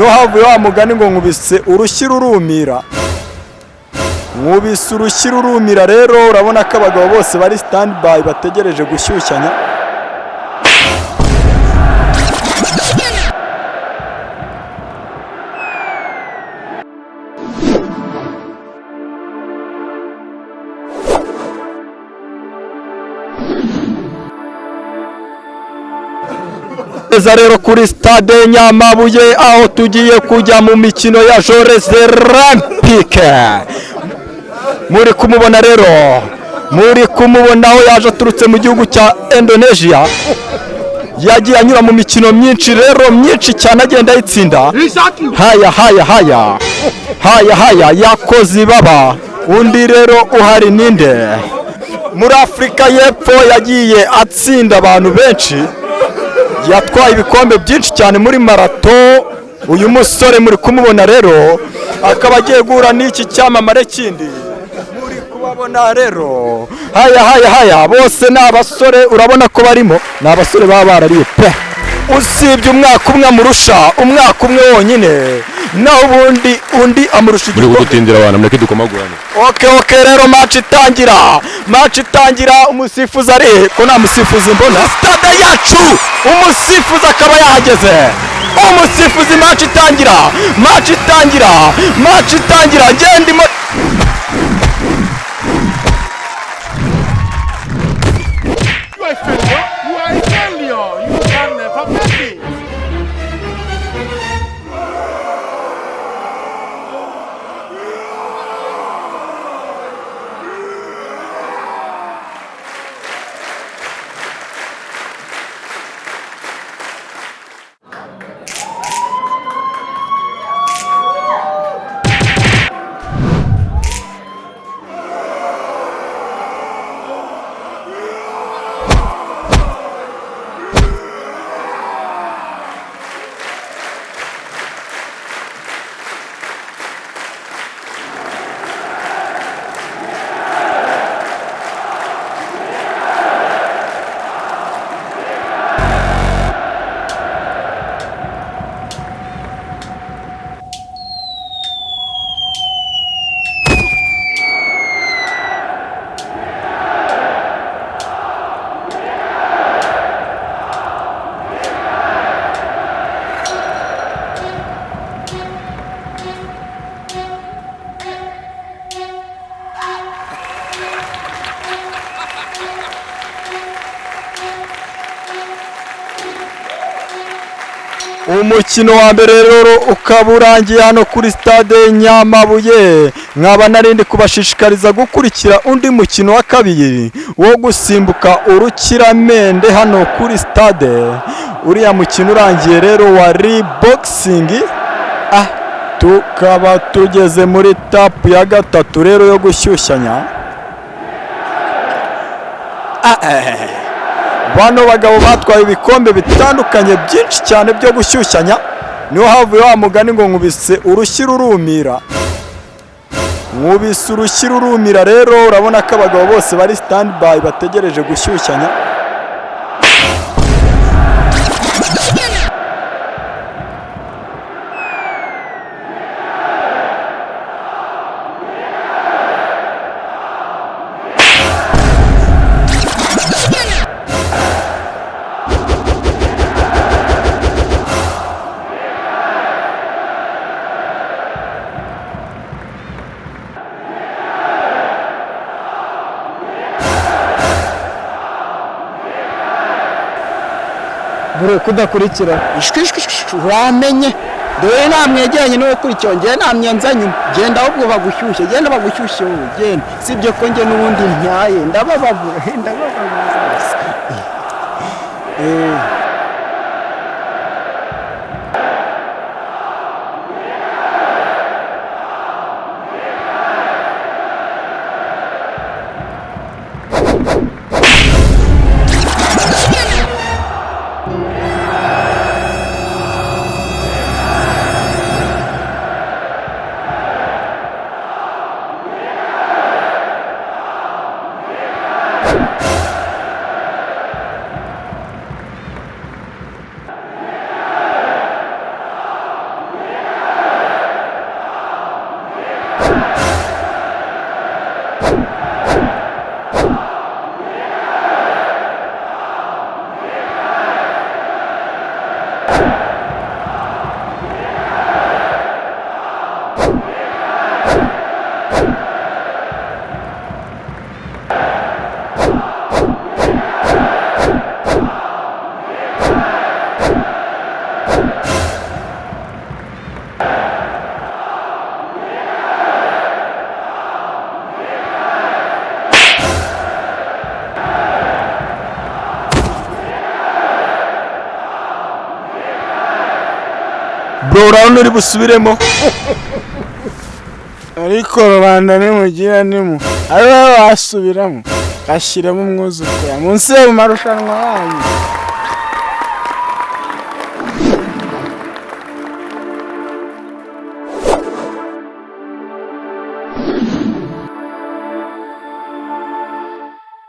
niho havuye wa mugani ngo nkubise urushyi rurumira. Nkubise urushyi rurumira rero urabona ko abagabo bose bari stand by bategereje gushyushyanya. Rero kuri stade Nyamabuye aho tugiye kujya mu mikino ya Jeux Olympiques. Muri kumubona rero, muri kumubona aho yaje aturutse mu gihugu cya Indonesia, yagiye anyura mu mikino myinshi rero myinshi cyane agenda ayitsinda. haya yakoze ibaba. Undi rero uhari ninde muri Afurika y'Epfo yagiye atsinda abantu benshi, yatwaye ibikombe byinshi cyane muri marato. Uyu musore muri kumubona rero akaba agiye guhura n'iki cyamamare kindi muri kubabona rero. Haya bose ni abasore urabona ko barimo ni abasore baba barariye pe, usibye umwaka umwe amurusha, umwaka umwe wonyine, naho undi amurusha igikombe. Muri gutindira abantu mureke dukomagurane. Okay rero match itangira umusifuzi ari ko nta musifuzi mbona stade yacu, umusifuzi akaba yahageze. Umusifuzi match itangira gendimo. Umukino wa mbere rero ukaba urangiye hano kuri stade Nyamabuye. Nkaba narindi kubashishikariza gukurikira undi mukino wa kabiri wo gusimbuka urukiramende hano kuri stade. Uriya mukino urangiye rero wa boxing. Tukaba tugeze muri tapu ya gatatu rero yo gushyushyanya. Bano bagabo batwaye ibikombe bitandukanye byinshi cyane byo gushyushyanya. Niho havuye wa mugani ngo nkubise urushyi rurumira. Nkubise urushyi rurumira rero urabona ko abagabo bose bari stand by bategereje gushyushyanya. Bure kudakurikira wamenye dore namwegeranye no gukurikira ngiye namyenza nyuma genda ahubwo bagushyushye genda bagushyushye wowe genda sibyo ko nge nubundi ntyaye ndabababura bro urabona uri busubiremo ariko rubanda nimugira nimu ari wowe wasubiramo gashyiramo umwuzukura munsi yo mu marushanwa yanyu